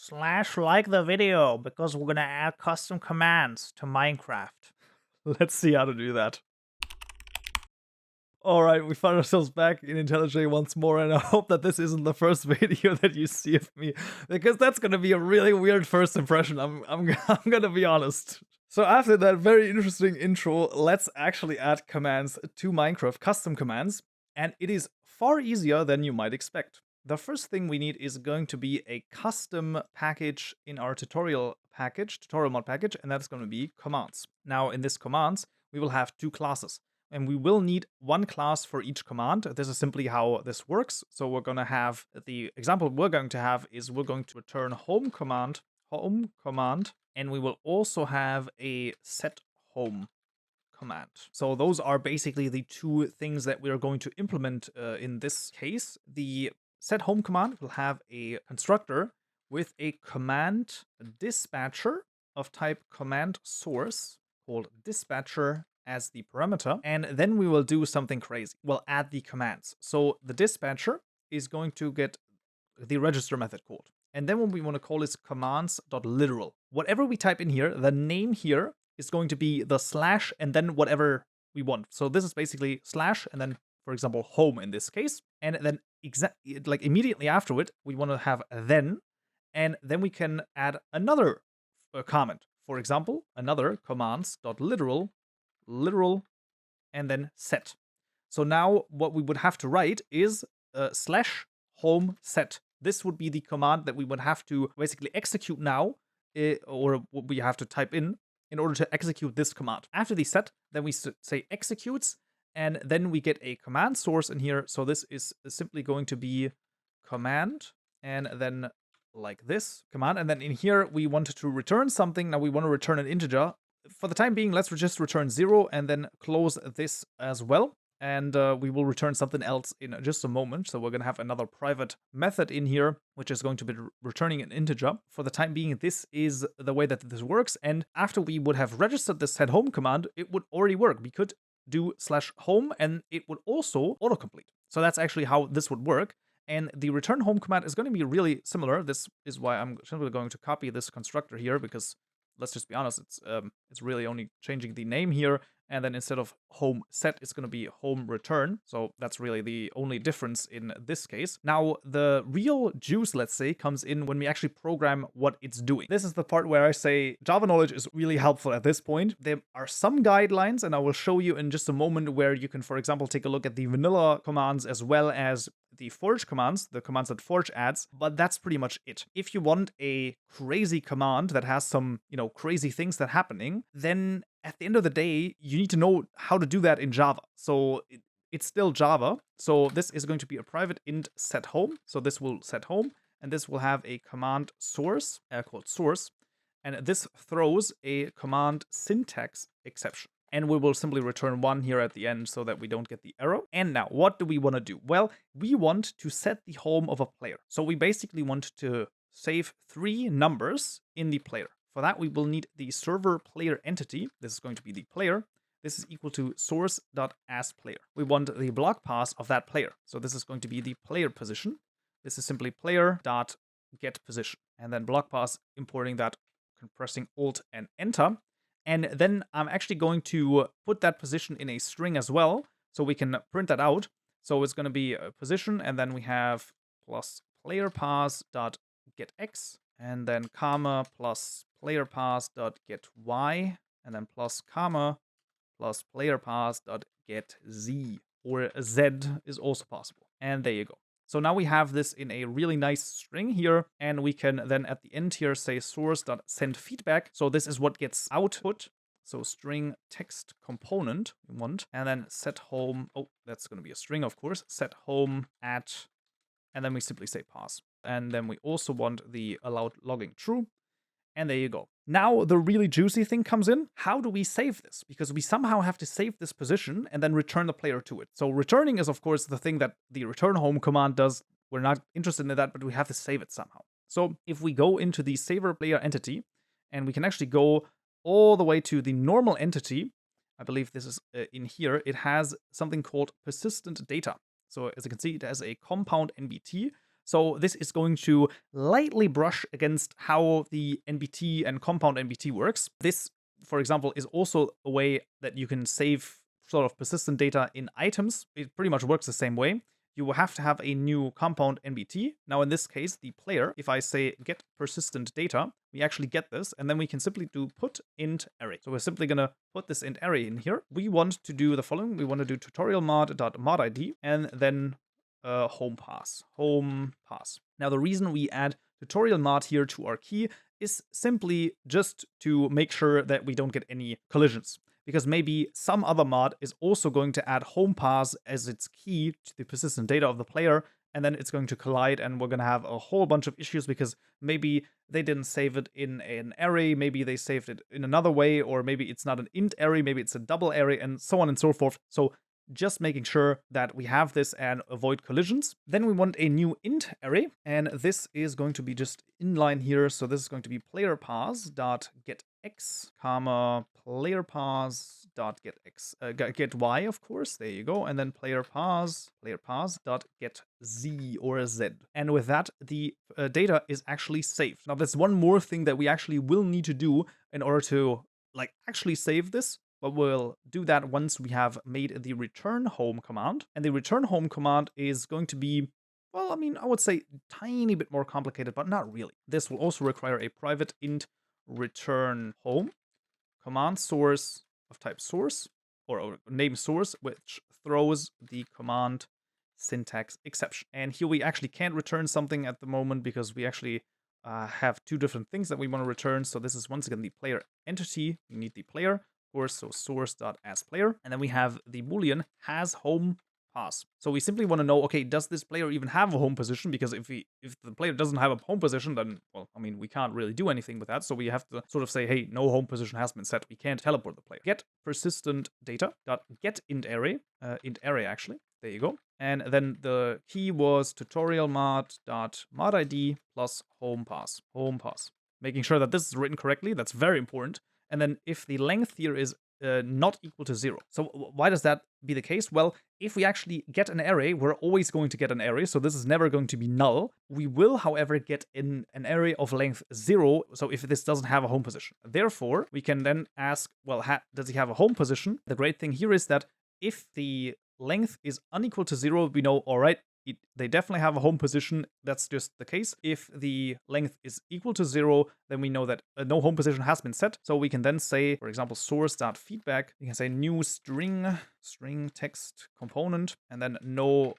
Slash like the video because we're gonna add custom commands to Minecraft. Let's see how to do that. Alright, we find ourselves back in IntelliJ once more, and I hope that this isn't the first video that you see of me, because that's gonna be a really weird first impression, I'm gonna be honest. So after that very interesting intro, let's actually add commands to Minecraft, custom commands, and it is far easier than you might expect. The first thing we need is going to be a custom package in our tutorial mod package, and that's going to be commands. Now in this commands, we will have two classes, and we will need one class for each command. This is simply how this works. So we're going to have the example we're going to have is we're going to return home command, and we will also have a set home command. So those are basically the two things that we are going to implement in this case. The set home command will have a constructor with a command dispatcher of type command source called dispatcher as the parameter, and then we will do something crazy. We'll add the commands. So the dispatcher is going to get the register method called, and then what we want to call is commands.literal. Whatever we type in here, the name here is going to be the slash and then whatever we want. So this is basically slash and then, for example, home in this case, and then immediately after it, we want to have then, and then we can add another comment. For example, another commands.literal, and then set. So now what we would have to write is slash home set. This would be the command that we would have to basically execute now, or what we have to type in order to execute this command. After the set, then we say executes, and then we get a command source in here. So this is simply going to be command, and then like this command, and then in here we want to return something. Now we want to return an integer. For the time being, let's just return 0 and then close this as well. And we will return something else in just a moment. So we're going to have another private method in here, which is going to be returning an integer. For the time being, this is the way that this works. And after we would have registered this set home command, it would already work. We could do /home and it would also autocomplete. So that's actually how this would work. And the return home command is going to be really similar. This is why I'm simply going to copy this constructor here, because let's just be honest, it's really only changing the name here, and then instead of home set, it's going to be home return. So that's really the only difference in this case. Now, the real juice, let's say, comes in when we actually program what it's doing. This is the part where I say Java knowledge is really helpful at this point. There are some guidelines, and I will show you in just a moment, where you can, for example, take a look at the vanilla commands as well as the Forge commands, the commands that Forge adds, but that's pretty much it. If you want a crazy command that has some, crazy things that are happening, then at the end of the day, you need to know how to do that in Java. So it's still Java. So this is going to be a private int set home. So this will set home, and this will have a command source called source, and this throws a command syntax exception. And we will simply return 1 here at the end so that we don't get the error. And now, what do we want to do? Well, we want to set the home of a player. So we basically want to save 3 numbers in the player. For that, we will need the server player entity. This is going to be the player. This is equal to source.asPlayer. We want the block pass of that player. So this is going to be the player position. This is simply player.getPosition. And then block pass, importing that, pressing Alt and Enter. And then I'm actually going to put that position in a string as well, so we can print that out. So it's going to be a position, and then we have plus player pass dot get x, and then comma plus player pass dot get y, and then plus comma plus player pass dot get z, or z is also possible. And there you go. So now we have this in a really nice string here, and we can then at the end here say source.sendFeedback. So this is what gets output. So string text component we want, and then set home. Oh, that's going to be a string, of course. Set home at, and then we simply say pass. And then we also want the allowed logging true. And there you go. Now the really juicy thing comes in. How do we save this? Because we somehow have to save this position and then return the player to it. So returning is, of course, the thing that the return home command does. We're not interested in that, but we have to save it somehow. So if we go into the saver player entity, and we can actually go all the way to the normal entity, I believe this is in here, it has something called persistent data. So as you can see, it has a compound NBT. So this is going to lightly brush against how the NBT and compound NBT works. This, for example, is also a way that you can save sort of persistent data in items. It pretty much works the same way. You will have to have a new compound NBT. Now, in this case, the player, if I say get persistent data, we actually get this, and then we can simply do put int array. So we're simply going to put this int array in here. We want to do the following. We want to do tutorial mod.modid and then home pass. Now, the reason we add tutorial mod here to our key is simply just to make sure that we don't get any collisions, because maybe some other mod is also going to add home pass as its key to the persistent data of the player, and then it's going to collide, and we're going to have a whole bunch of issues because maybe they didn't save it in an array, maybe they saved it in another way, or maybe it's not an int array, maybe it's a double array, and so on and so forth. So just making sure that we have this and avoid collisions. Then we want a new int array, and this is going to be just inline here. So this is going to be player pass dot get x, comma player pass dot get x, get y, of course. There you go, and then player pass dot get z or z. And with that, the data is actually saved. Now, there's one more thing that we actually will need to do in order to actually save this. But we'll do that once we have made the return home command. And the return home command is going to be, well, I mean, I would say tiny bit more complicated, but not really. This will also require a private int return home command source of type source or name source, which throws the command syntax exception. And here we actually can't return something at the moment because we actually have two different things that we want to return. So this is once again the player entity. We need the player. Course, so source.asPlayer, and then we have the boolean has home pass. So we simply want to know, okay, does this player even have a home position? Because if the player doesn't have a home position, then, well, I mean, we can't really do anything with that. So we have to sort of say, hey, no home position has been set. We can't teleport the player. Get persistent data dot get int array actually. There you go. And then the key was tutorial mod.modid plus home pass. Making sure that this is written correctly. That's very important. And then if the length here is not equal to 0. So why does that be the case? Well, if we actually get an array, we're always going to get an array. So this is never going to be null. We will, however, get in an array of length 0. So if this doesn't have a home position. Therefore, we can then ask, well, does he have a home position? The great thing here is that if the length is unequal to 0, we know, all right, they definitely have a home position. That's just the case. If the length is equal to 0, then we know that no home position has been set. So we can then say, for example, source.feedback. You can say new string text component, and then no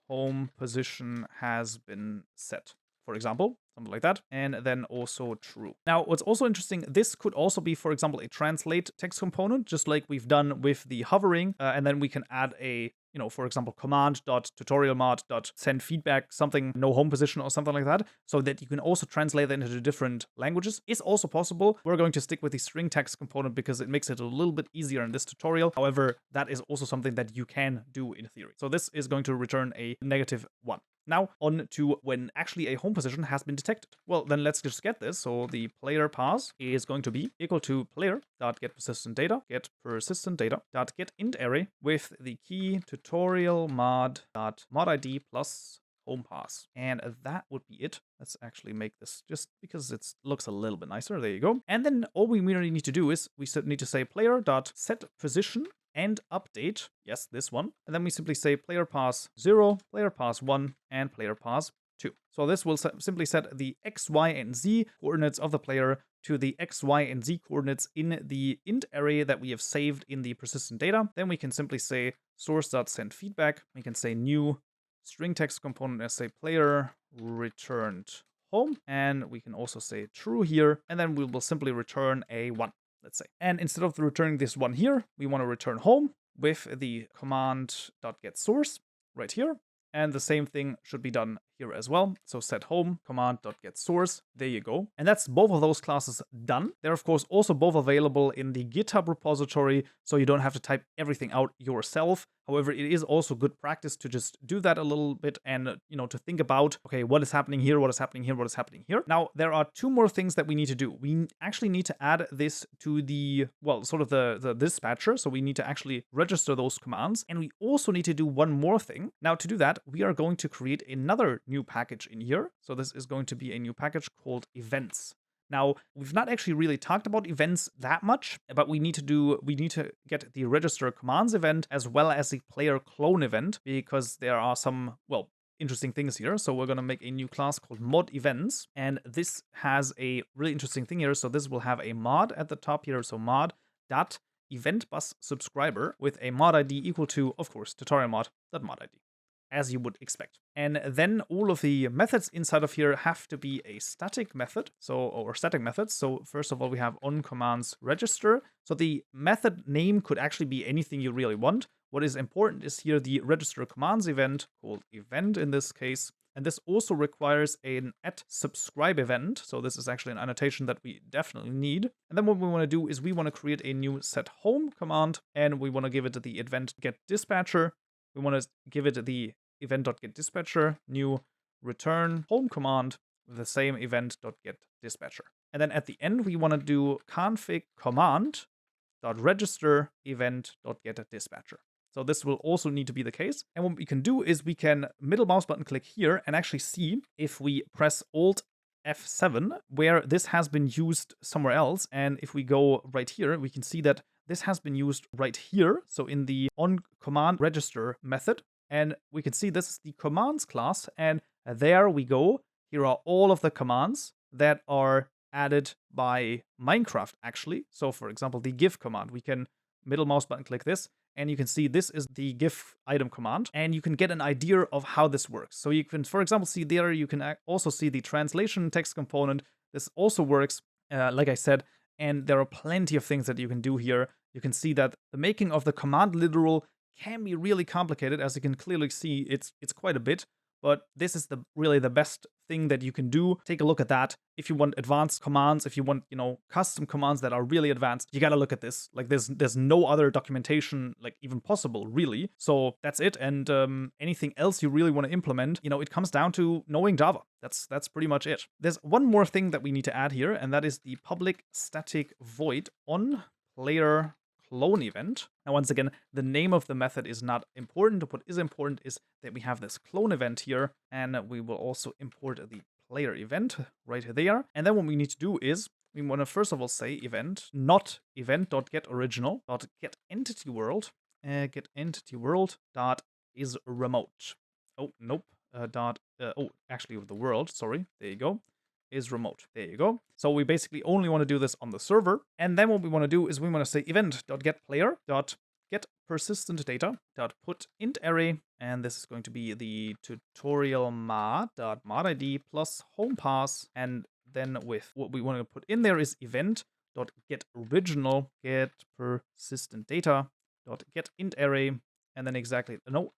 home position has been set. For example, something like that, and then also true. Now, what's also interesting, this could also be, for example, a translate text component, just like we've done with the hovering, and then we can add a, for example, command.tutorialmod.send feedback, something, no home position or something like that, so that you can also translate that into different languages. Is also possible. We're going to stick with the string text component because it makes it a little bit easier in this tutorial. However, that is also something that you can do in theory. So this is going to return a -1. Now, on to when actually a home position has been detected. Well, then let's just get this. So the player pass is going to be equal to player.getPersistentData.getInt array with the key tutorial mod.modid plus home pass. And that would be it. Let's actually make this just because it looks a little bit nicer. There you go. And then all we really need to do is we need to say player.setPosition and update, yes, this one. And then we simply say player pass 0, player pass 1, and player pass 2. So this will simply set the x, y, and z coordinates of the player to the x, y, and z coordinates in the int array that we have saved in the persistent data. Then we can simply say source.sendFeedback. We can say new string text component as say player returned home. And we can also say true here. And then we will simply return a 1. Let's say. And instead of returning this 1 here, we want to return home with the command.getSource right here. And the same thing should be done here as well. So set home command.getSource. There you go. And that's both of those classes done. They're of course also both available in the GitHub repository, so you don't have to type everything out yourself. However, it is also good practice to just do that a little bit and, to think about, okay, what is happening here, what is happening here, what is happening here. Now, there are 2 more things that we need to do. We actually need to add this to the, well, sort of the dispatcher. So we need to actually register those commands. And we also need to do one more thing. Now, to do that, that, we are going to create another new package in here. So this is going to be a new package called events. Now, we've not actually really talked about events that much, but we need to get the register commands event as well as the player clone event, because there are some, well, interesting things here. So we're going to make a new class called mod events, and this has a really interesting thing here. So this will have a mod at the top here. So mod dot event bus subscriber with a mod ID equal to, of course, tutorial mod .mod ID, as you would expect. And then all of the methods inside of here have to be a static method, or static methods. So first of all, we have on commands register. So the method name could actually be anything you really want. What is important is here the register commands event, called event in this case. And this also requires an @subscribe event. So this is actually an annotation that we definitely need. And then what we want to do is we want to create a new set home command, and we want to give it the event get dispatcher. We want to give it the event.getDispatcher, new return home command with the same event.getDispatcher. And then at the end, we want to do config command.register event.getDispatcher. So this will also need to be the case. And what we can do is we can middle mouse button click here and actually see if we press Alt F7, where this has been used somewhere else. And if we go right here, we can see that this has been used right here. So in the on command register method, and we can see this is the commands class. And there we go. Here are all of the commands that are added by Minecraft, actually. So for example, the GIF command, we can middle mouse button click this, and you can see this is the GIF item command, and you can get an idea of how this works. So you can, for example, see there, you can also see the translation text component. This also works, like I said, and there are plenty of things that you can do here. You can see that the making of the command literal can be really complicated. As you can clearly see, it's quite a bit. But this is really the best thing that you can do. Take a look at that. If you want advanced commands, if you want, custom commands that are really advanced, you gotta look at this. Like there's no other documentation like even possible, really. So that's it. And anything else you really want to implement, it comes down to knowing Java. That's pretty much it. There's one more thing that we need to add here, and that is the public static void on player clone event. Now, once again, the name of the method is not important. What is important is that we have this clone event here, and we will also import the player event right there. And then what we need to do is we want to first of all say event, not event.getOriginal, .getEntityWorld, getEntityWorld dot is remote. Oh, nope. Actually with the world, sorry. There you go. Is remote. There you go. So we basically only want to do this on the server. And then what we want to do is we want to say event.getPersistentData.putIntArray, and this is going to be the tutorial mod.modID plus home pass. And then with what we want to put in there is event.getOriginal getPersistentData.getIntArray, and then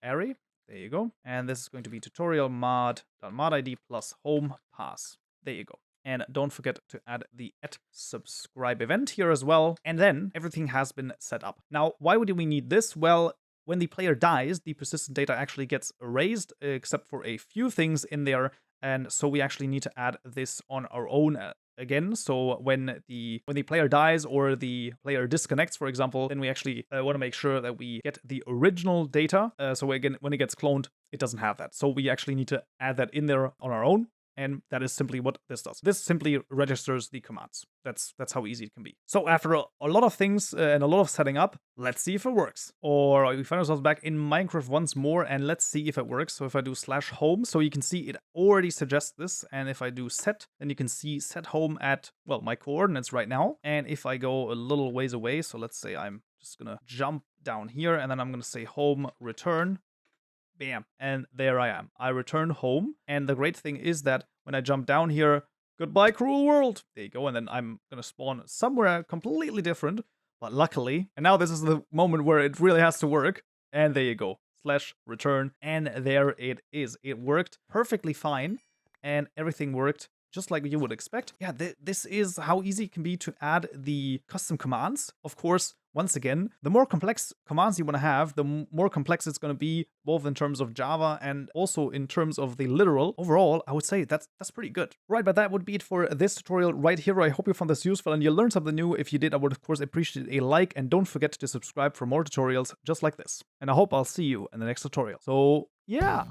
array. There you go. And this is going to be tutorial mod.modID plus home pass. There you go. And don't forget to add the @subscribe event here as well. And then everything has been set up. Now, why would we need this? Well, when the player dies, the persistent data actually gets erased, except for a few things in there. And so we actually need to add this on our own again. So when the player dies or the player disconnects, for example, then we actually want to make sure that we get the original data. So again, when it gets cloned, it doesn't have that. So we actually need to add that in there on our own. And that is simply what this does. This simply registers the commands. That's how easy it can be. So after a lot of things and a lot of setting up, let's see if it works. Or we find ourselves back in Minecraft once more, and let's see if it works. So if I do /home, so you can see it already suggests this. And if I do set, then you can see set home at, well, my coordinates right now. And if I go a little ways away, so let's say I'm just gonna jump down here, and then I'm gonna say home return. Bam, and there I am. I return home, and the great thing is that when I jump down here, goodbye cruel world. There you go, and then I'm gonna spawn somewhere completely different, but luckily, and now this is the moment where it really has to work, and there you go, /return, and there it is. It worked perfectly fine, and everything worked just like you would expect. Yeah, this is how easy it can be to add the custom commands. Of course, once again, the more complex commands you want to have, the more complex it's going to be, both in terms of Java and also in terms of the literal. Overall, I would say that's pretty good. Right, but that would be it for this tutorial right here. I hope you found this useful and you learned something new. If you did, I would of course appreciate a like, and don't forget to subscribe for more tutorials just like this. And I hope I'll see you in the next tutorial. So yeah.